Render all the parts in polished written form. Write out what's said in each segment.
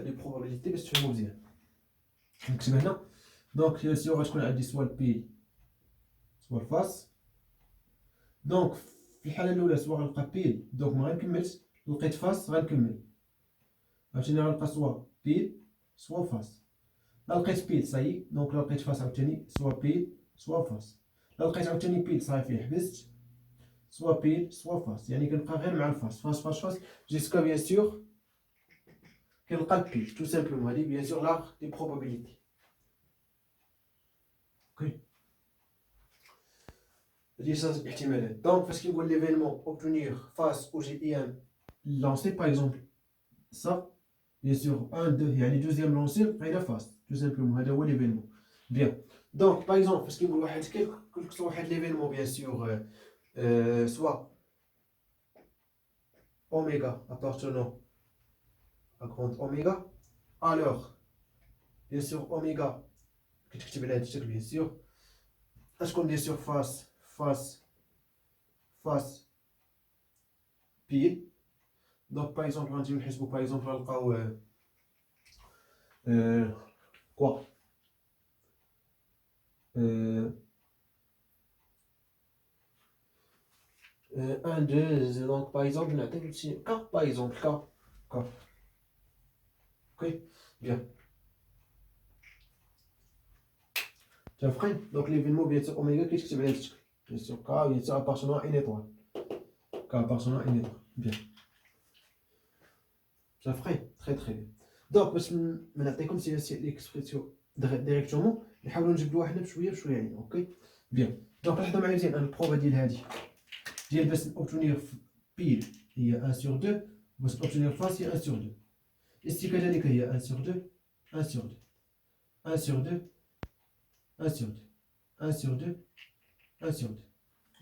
لي بروبابيليتي باش تفهموا مزيان. نكتب هنا دونك بيان سور غتكون عندي سوا البيل سوا الفاس. دونك في الحاله الاولى سوا غنلقى بيل دونك ما غنكملش، لقيت فاس غنكمل، عاوتاني غنلقى سوا بيل سوا فاس. لا لقيت بيل صايي دونك لا لقيت فاس عاوتاني سوا بيل سوا فاس، لا لقيت عاوتاني بيل صافي حبست سوا بيل سوا فاس، يعني كنبقى غير مع الفاس فاس فاس فاس جيسكا بيان سور كنلقى البيل تو سامبلومون. هادي بيان سور لا دي بروبابيليتي. اوكي هادي صافي الاحتمالات. دونك فاش كنقول ليفينمون اوبتونيغ فاس او جي اي ان لونسي باغ اكزومبل سا بيان سور 1 2 يعني دوزيام لونسي لقينا فاس تو سامبلومون هذا هو ليفينمون. بيان دونك باغ اكزومبل فاش كنقول واحد كل واحد ليفينمون بيان سور soit oméga appartenant à grande oméga, alors bien sûr oméga كتكتب على هذا الشكل bien sûr غتكون bien sûr face pile. donc par exemple غنجيو نحسبو par exemple غنلقاو quoi 1 2 donc par exemple نعطيك شي cas par exemple cas ok bien tu as compris. donc l'événement bien sûr oméga كيتكتب على هذا الشكل bien sûr cas bien sûr appartenant à une étoile cas appartenant à une étoile. bien tu as compris très très bien. donc باش ما نعطيكم سي ليكسبريسيون ديريكتومون نحاولوا نجبدوا حنا بشويه بشويه يعني. اوكي بيان دونك لاحظوا معايا مزيان انا البروفا ديال هذه ديال باش اوبتونيغ بيل هي 1 sur 2 باش اوبتونيغ فاس هي 1 sur 2 ici كذلك هي 1 sur 2 1 sur 2 1 sur 2 1 sur 2 1 sur 2 1 sur 2.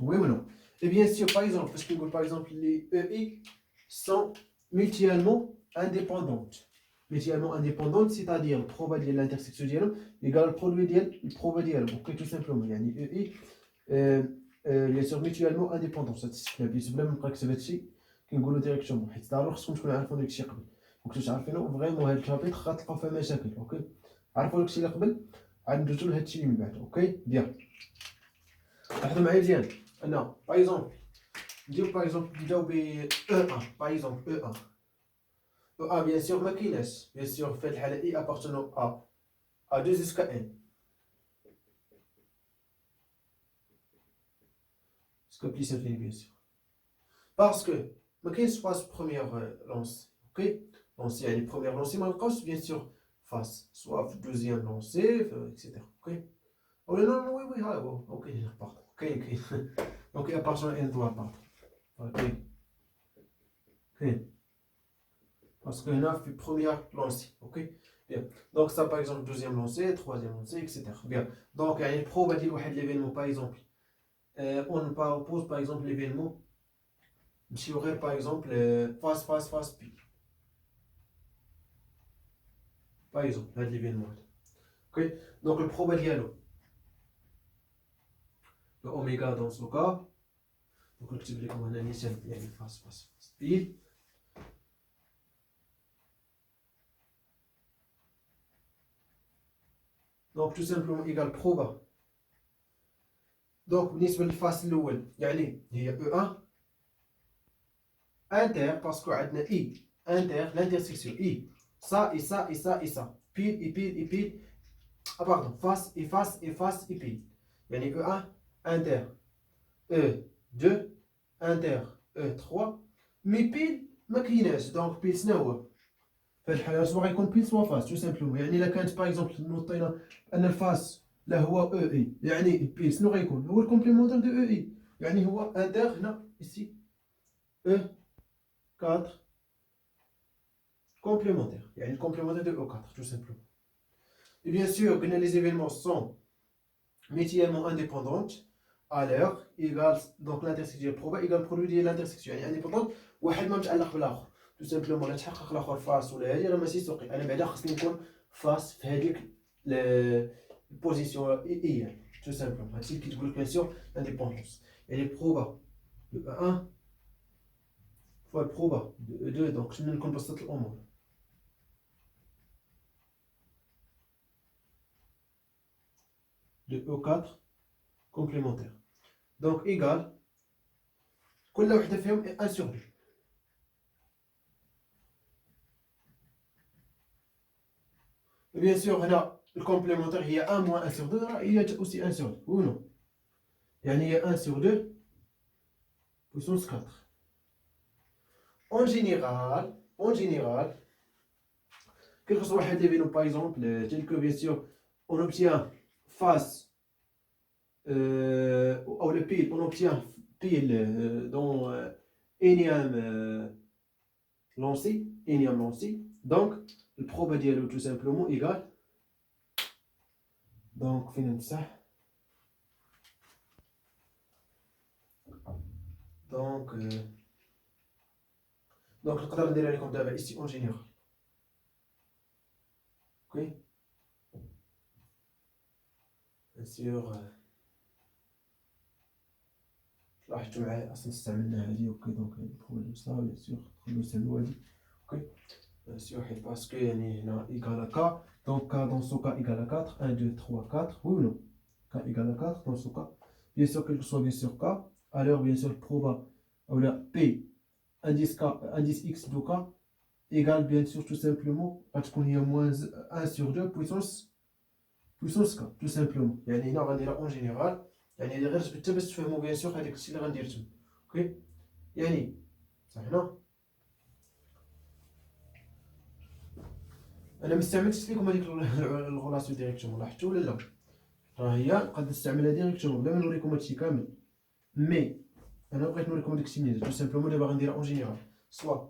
oui ou non. et bien sûr par exemple parce que par exemple les EI sont mutuellement indépendantes. mutuellement indépendantes c'est-à-dire le proba ديال l'intersection ديالهم égal le produit ديال البروبا ديالهم. اوكي tout simplement يعني EI bien sûr mutuellement indépendants. statistique bien sûr بلا ما نبقى نكتب هادشي كنقولو ديريكتومون حيت ضروري خصكم تكونوا عارفين داكشي قبل. وكنتوش عارفينو فريمون هاد الشابيتر غتلقاو فيه مشاكل. اوكي عرفوا داكشي اللي قبل عاد ندوزو لهادشي اللي من بعد. اوكي بيان لاحظوا معايا مزيان انا باغ اكزومبل نديرو باغ اكزومبل نبداو ب E1 باغ اكزومبل E1 E1 بيان سور ما كايناش بيان سور في هاد الحاله اي ابارتونون ا 2 جوسكا ان plus infini bien sûr parce que ما كاينش فاس بروميير لونسي. اوكي لونسي يعني بروميير لونسي ما نلقاوش bien sûr فاس سوا في دوزيام لونسي اكسيتيرا. اوكي ولا نو وي وي ها هو اوكي هنا باردون كاين دونك هي ابارتون ان دوا باردون كاين باسكو هنا في بروميير لونسي. اوكي بيان دونك سا باغ اكزومبل دوزيام لونسي تروازيام لونسي اكسيتيرا. بيان دونك يعني البروبا ديال واحد ليفينمون باغ اكزومبل on pose par exemple l'événement نمشيو غير par exemple face pi par exemple هاد l'événement هذا. اوكي دونك البروبا ديالو الاوميغا dans ce cas دونك نكتب لكم هنا مثال يعني face pi دونك tout simplement égal proba. دونك بالنسبه للفاس الاول يعني هي E1 انتر باسكو عندنا اي انتر لانترسيكسيون اي ça et ça et ça et ça pile et pile et pile pardon face et face et face et pile يعني E1 inter E2 inter E3 مي بيل ما كايناش. دونك بيل شنو هو في هاد الحاله سوا غيكون بيل سوا فاس تو سامبلومون. يعني الا كانت باغ اكزومبل نوطينا ان الفاس لا هو او اي يعني البيل شنو غيكون هو الكومبليمونتير دو او اي يعني هو انتر هنا ici E4 complémentaire. Il y a une complémentaire de O4 tout simplement. Et bien sûr, que les événements sont mutuellement indépendantes alors égale donc l'intersection proba égale produit de l'intersection يعني indépendante واحد ما متعلق بالاخر tout simplement لا تحقق الاخر فاس ولا هذه راه ماشي سوقي انا بعدا خصني نكون فاس في هذيك البوزيسيون اي يعني tout simplement هادشي اللي كتقول لك بيان سور لانديبوندونس يعني بروبا دو 1 فوا البروبا دو 2 دونك شنو نكون بسطت الامور de E4 complémentaire. Donc égal كل وحدة فيهم 1 sur 2. Et bien sûr هنا le complémentaire il y a 1 moins 1 sur 2 il y a aussi 1 sur 2 ou non. يعني il y a 1 sur 2 puissance 4. En général quel que soit un événement par exemple tel que bien sûr on obtient face ou le pile on obtient pile dans énième lancé donc le proba ديالو tout simplement égal donc فين نمسح donc نقدر نديرها لكم دابا ici en général. ok bien sûr لاحظتوا معايا اصلا استعملنا هذه اوكي دونك البروبليم صا بيان سور نقدروا نستعملوا هذه اوكي بيان سور حيت باسكو يعني هنا ايكال ا كا دونك كا دون سو كا ايكال ا 4 1 2 3 4 وي نو كا ايكال ا 4 دون سو كا بيان سور كل سوا بيان سور كا alors bien sûr proba ou la p indice x de k égale bien sûr tout simplement غتكون هي moins 1 sur 2 puissance k tout simplement يعني هنا غنديرها en général يعني غير جبت باش تفهموا بيان سور هذاك الشيء اللي غندير تما اوكي يعني صح هنا انا ما استعملتش لكم هذيك الغولاسيون ديريكتومون لاحظتوا ولا لا راه هي نقدر نستعملها ديريكتومون بلا ما نوريكم هادشي كامل مي انا بغيت نوريكم داك الشيء تو سامبلومون دابا غنديرها اون جينيرال سوا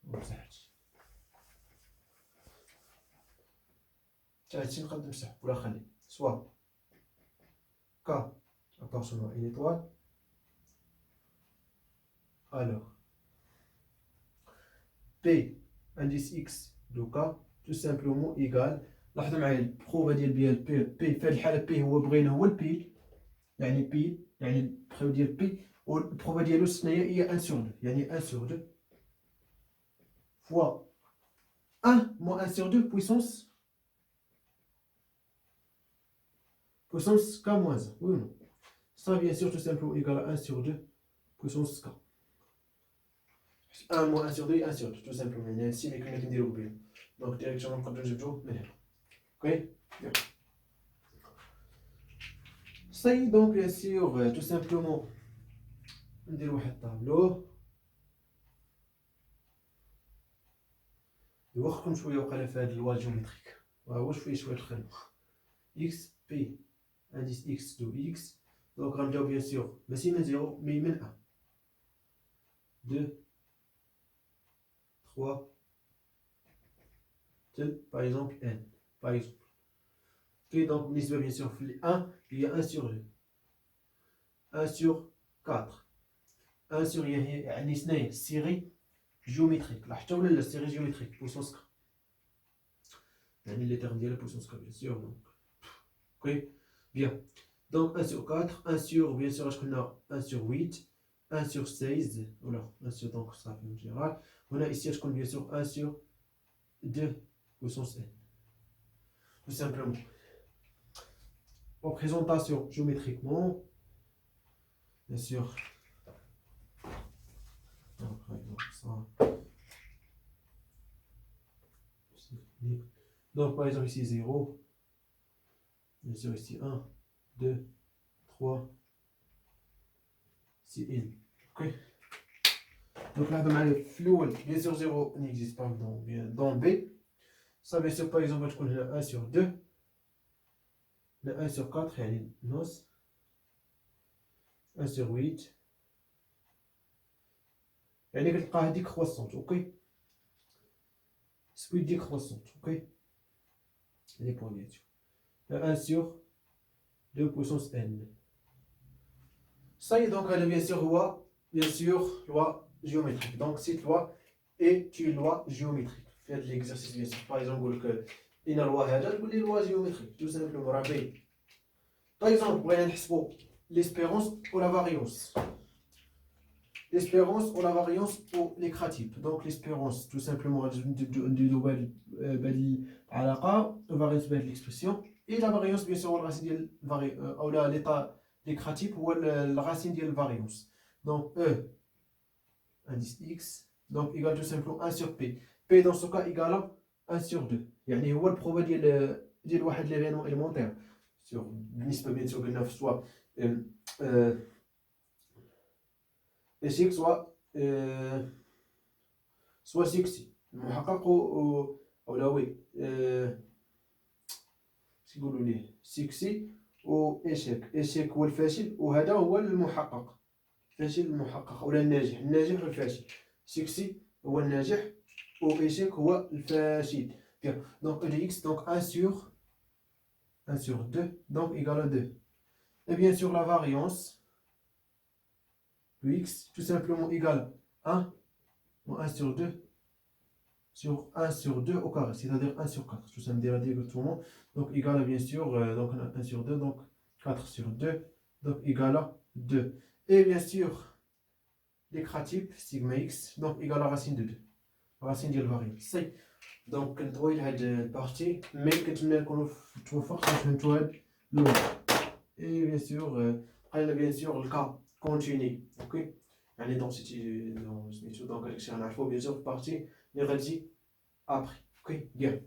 مسحتش حتى هادشي نقدر نمسح ولا خلي سوا كا attention à une étoile alors P indice X de K tout simplement égal لاحظوا معايا البروفا ديال بي في هذه الحاله بي هو بغينا هو البيل يعني بيل يعني البروفا ديال بي والبروفا ديالو الثانيه هي 1 sur 2 يعني 1 sur 2 fois 1 moins 1 sur 2 puissance K moins 1 oui ou non ça bien sûr tout simplement égal à 1 sur 2 puissance K 1 moins 1 sur 2 1 sur 2 tout simplement يعني هادشي اللي كنا كنديرو قبيله دونك ديريكتومون نقدرو نجبدو من هنا اوكي صاي دونك بيان سور تو سامبلومون ندير واحد الطابلو يوخركم شويه وقيلا في هاد الوا جيومتريك وهو شويه الخدمه اكس بي انديس اكس دو اكس دونك غنبداو بيان سور ماشي من 0 مي من 1 2 3 2 par exemple n par exemple ok donc بالنسبه بيان سور في 1 هي 1 sur 2 1 sur 4 1 sur يعني اثنين سيري جيومتريك لاحظتوا ولا لا سيري جيومتريك بويسونس ك يعني لي تيرم ديالها بويسونس ك بيان سور دونك اوكي بيان دونك 1 sur 4 1 sur بيان سور اش كنا 1 sur 8 1 sur 16 ولا 1 sur donc صافي en général هنا ici تكون بيان سور 1 sur 2 puissance n tout simplement représentation géométriquement bien sûr donc par exemple ça donc par exemple ici 0 bien sûr ici 1 2 3 ici n ok donc là dans le flou bien sûr 0 n'existe pas dans B ça bien sûr par exemple je connais 1 sur 2 le 1 sur 4 يعني نص 1 sur 8 يعني كتلقى هذيك croissante اوكي سبيد ديك croissante اوكي les points bien sûr le 1 sur 2 puissance n ça y est donc هذا bien sûr هو bien sûr loi géométrique donc cette loi est une loi géométrique في هذا l'exercice bien sûr par exemple نقول لك إن لوا هذا تقول لي لوا جيومتريك تو سامبلومون راه باين باغ اكزومبل بغينا نحسبو ليسبيرونس و لا فاريونس l'espérance ou la variance ou les cratypes. Donc l'espérance tout simplement نديرو بهاد العلاقه الفاريانس بهاد l'expression et la variance bien sûr الراسين ديال او لا l'état les cratypes هو الراسين ديال الفاريانس. Donc E indice X donc égale tout simplement 1 sur P. P dans ce cas égale à 1 sur 2. يعني هو البروبا ديال واحد ليفينمون élémentaire sur بالنسبه bien sûr قلنا في سوا إيشيك سوا سيكسي المحقق أو لا وي يقولوا ليه سيكسي و إيشيك هو الفاشل وهذا هو المحقق الفاشل المحقق ولا الناجح والفاشل سيكسي هو الناجح و إيشيك هو الفاشل. Bien. Donc E de X donc 1 sur 2 donc égale à 2 et bien sûr la variance de X tout simplement égale à 1 ou 1 sur 2 sur 1 sur 2 au carré, c'est-à-dire 1 sur 4. Tout ça me dira directement. Donc égal à bien sûr, donc 1 sur 2, donc 4 sur 2, donc égal à 2. Et bien sûr, les cratypes, sigma x, donc égal à racine de 2. Racine de la variance. Donc, on va cette partie, mais que nous trop fort, et bien sûr, le cas continu. Ok? يعني dans cette dans bien sûr partie, les rédits après. Ok, bien.